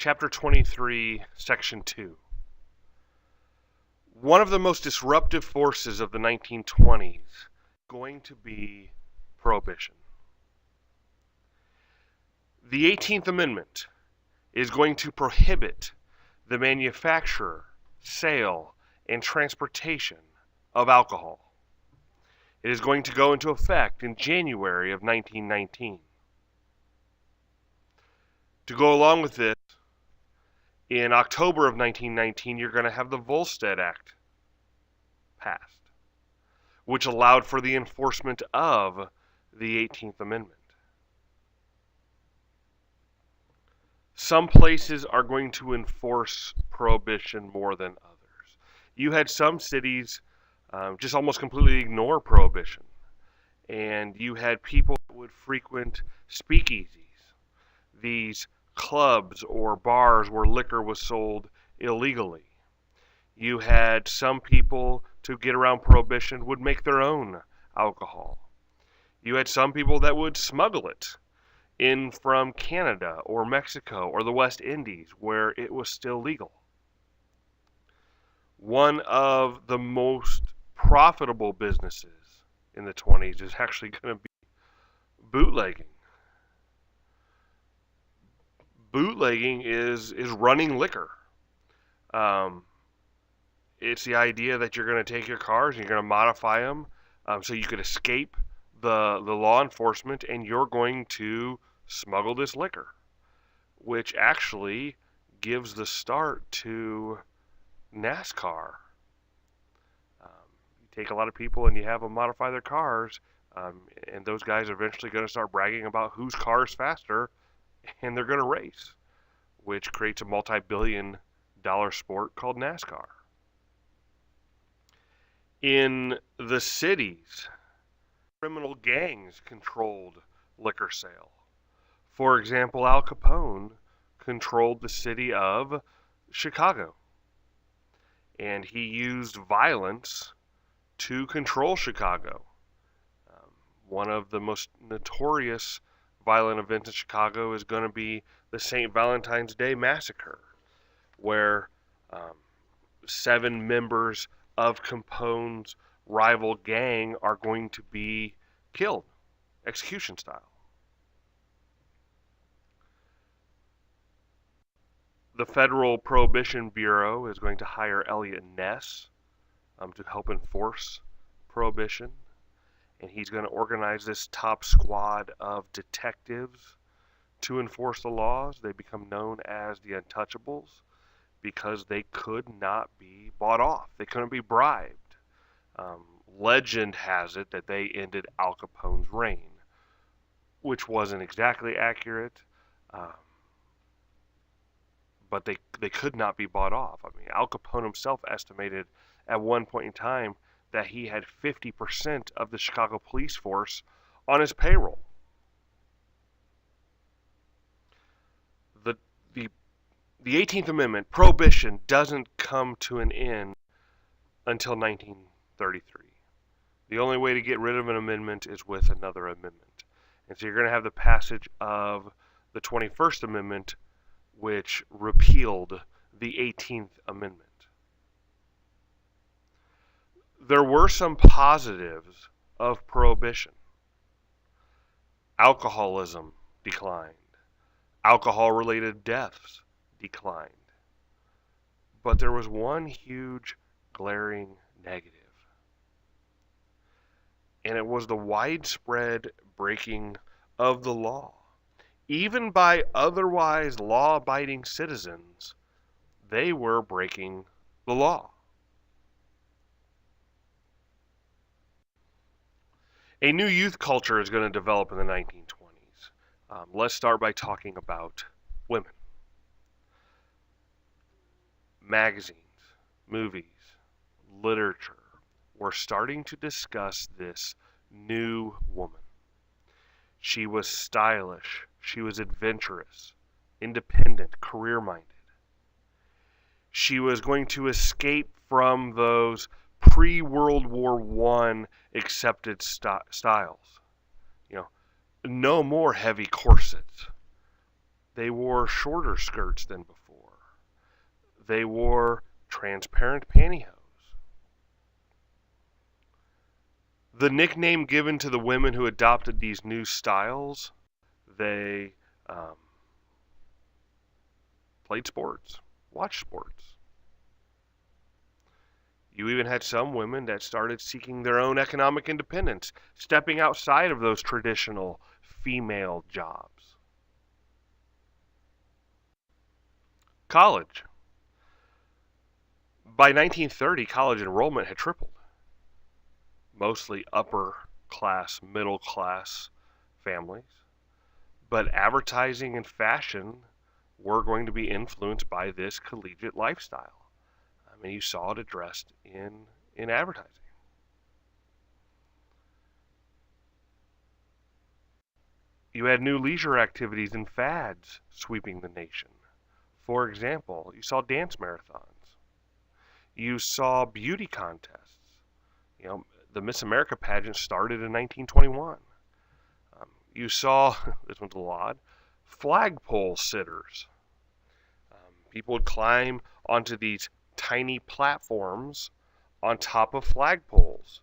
Chapter 23, Section 2. One of the most disruptive forces of the 1920s is going to be Prohibition. The 18th Amendment is going to prohibit the manufacture, sale, and transportation of alcohol. It is going to go into effect in January of 1919. To go along with this, in October of 1919, you're going to have the Volstead Act passed, which allowed for the enforcement of the 18th Amendment. Some places are going to enforce prohibition more than others. You had some cities just almost completely ignore prohibition, and you had people that would frequent speakeasies, these clubs or bars where liquor was sold illegally. You had some people, to get around prohibition, would make their own alcohol. You had some people that would smuggle it in from Canada or Mexico or the West Indies where it was still legal. One of the most profitable businesses in the 20s is actually going to be bootlegging. Bootlegging is running liquor. It's the idea that you're going to take your cars and you're going to modify them so you could escape the law enforcement, and you're going to smuggle this liquor, which actually gives the start to NASCAR. You take a lot of people and you have them modify their cars, and those guys are eventually going to start bragging about whose car is faster, and they're going to race, which creates a multi-billion-dollar sport called NASCAR. In the cities, criminal gangs controlled liquor sale. For example, Al Capone controlled the city of Chicago, and he used violence to control Chicago. One of the most notorious violent events in Chicago is going to be the St. Valentine's Day Massacre, where 7 members of Capone's rival gang are going to be killed, execution style. The Federal Prohibition Bureau is going to hire Eliot Ness to help enforce prohibition, and he's going to organize this top squad of detectives to enforce the laws. They become known as the Untouchables because they could not be bought off. They couldn't be bribed. Legend has it that they ended Al Capone's reign, which wasn't exactly accurate, but they could not be bought off. I mean, Al Capone himself estimated at one point in time that he had 50% of the Chicago police force on his payroll. The 18th Amendment, prohibition, doesn't come to an end until 1933. The only way to get rid of an amendment is with another amendment. And so you're going to have the passage of the 21st Amendment, which repealed the 18th Amendment. There were some positives of prohibition. Alcoholism declined. Alcohol-related deaths declined. But there was one huge glaring negative, and it was the widespread breaking of the law. Even by otherwise law-abiding citizens, they were breaking the law. A new youth culture is going to develop in the 1920s. Let's start by talking about women. Magazines, movies, literature were starting to discuss this new woman. She was stylish, she was adventurous, independent, career-minded. She was going to escape from those pre-World War I accepted styles. No more heavy corsets. They wore shorter skirts than before. They wore transparent pantyhose. The nickname given to the women who adopted these new styles, they played sports, watched sports. You even had some women that started seeking their own economic independence, stepping outside of those traditional female jobs. College. By 1930, college enrollment had tripled. Mostly upper class, middle class families. But advertising and fashion were going to be influenced by this collegiate lifestyle. I mean, you saw it addressed in advertising. You had new leisure activities and fads sweeping the nation. For example, you saw dance marathons. You saw beauty contests. The Miss America pageant started in 1921. You saw, this one's a little odd, flagpole sitters. People would climb onto these tiny platforms on top of flagpoles.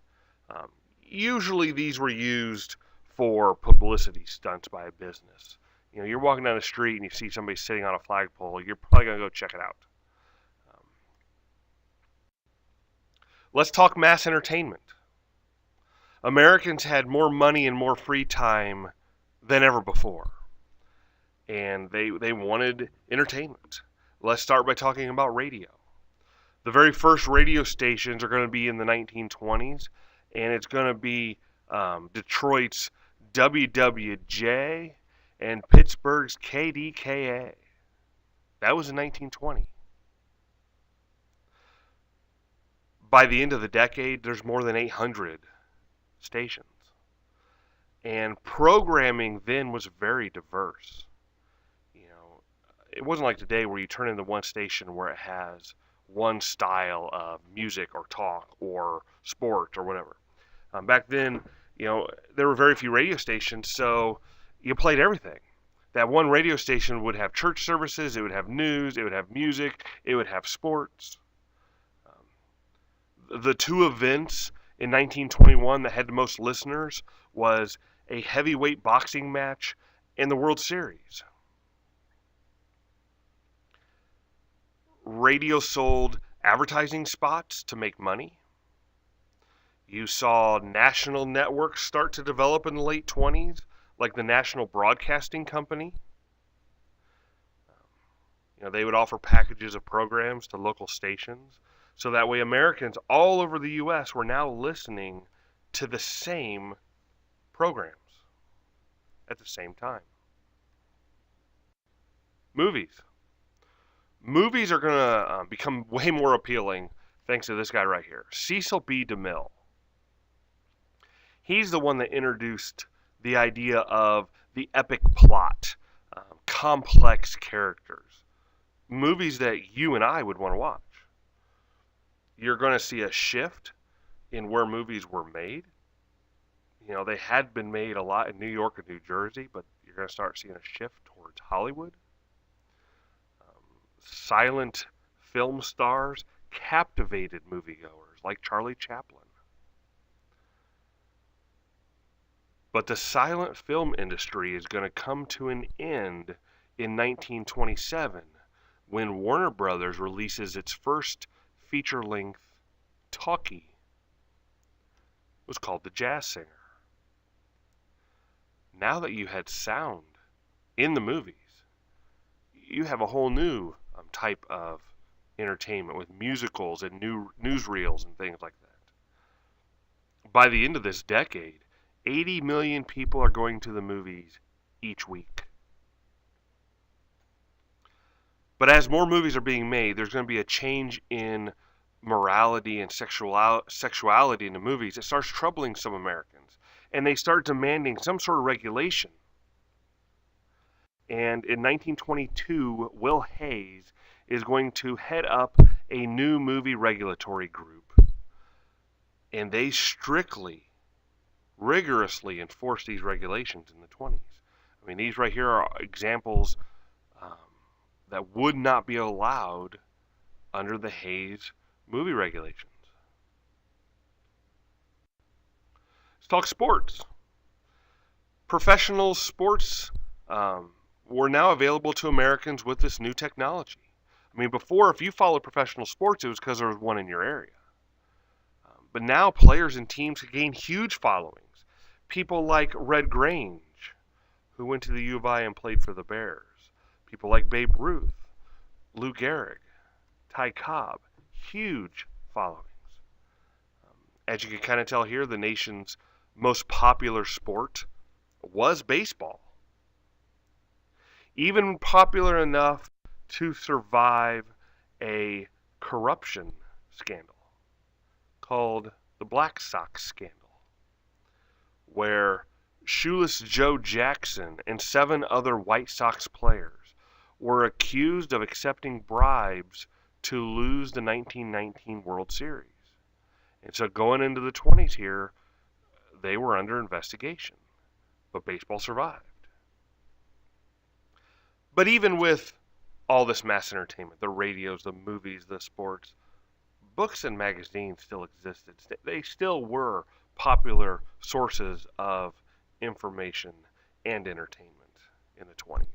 Usually these were used for publicity stunts by a business. You're walking down the street and you see somebody sitting on a flagpole, you're probably going to go check it out. Let's talk mass entertainment. Americans had more money and more free time than ever before. And they wanted entertainment. Let's start by talking about radio. The very first radio stations are going to be in the 1920s, and it's going to be Detroit's WWJ and Pittsburgh's KDKA. That was in 1920. By the end of the decade, there's more than 800 stations. And programming then was very diverse. It wasn't like today where you turn into one station where it has one style of music or talk or sport or whatever. Back then, there were very few radio stations, so you played everything. That one radio station would have church services, it would have news, it would have music, it would have sports. The two events in 1921 that had the most listeners was a heavyweight boxing match and the World Series. Radio sold advertising spots to make money. You saw national networks start to develop in the late 20s, like the National Broadcasting Company. They would offer packages of programs to local stations. So that way Americans all over the U.S. were now listening to the same programs at the same time. Movies. Movies are going to become way more appealing thanks to this guy right here, Cecil B. DeMille. He's the one that introduced the idea of the epic plot, complex characters, movies that you and I would want to watch. You're going to see a shift in where movies were made. They had been made a lot in New York and New Jersey, but you're going to start seeing a shift towards Hollywood. Silent film stars captivated moviegoers like Charlie Chaplin. But the silent film industry is going to come to an end in 1927 when Warner Brothers releases its first feature-length talkie. It was called The Jazz Singer. Now that you had sound in the movies, you have a whole new type of entertainment with musicals and new newsreels and things like that. By the end of this decade, 80 million people are going to the movies each week. But as more movies are being made, there's going to be a change in morality and sexuality in the movies. It starts troubling some Americans, and they start demanding some sort of regulation. And in 1922, Will Hayes is going to head up a new movie regulatory group. And they rigorously enforce these regulations in the 20s. I mean, these right here are examples that would not be allowed under the Hays movie regulations. Let's talk sports. Professional sports were now available to Americans with this new technology. I mean, before, if you followed professional sports, it was because there was one in your area. But now players and teams can gain huge followings. People like Red Grange, who went to the U of I and played for the Bears. People like Babe Ruth, Lou Gehrig, Ty Cobb, huge followings. As you can kind of tell here, the nation's most popular sport was baseball. Even popular enough to survive a corruption scandal called the Black Sox scandal, where Shoeless Joe Jackson and 7 other White Sox players were accused of accepting bribes to lose the 1919 World Series. And so going into the 20s here, they were under investigation, but baseball survived. But even with all this mass entertainment, the radios, the movies, the sports, books and magazines still existed. They still were popular sources of information and entertainment in the 20s.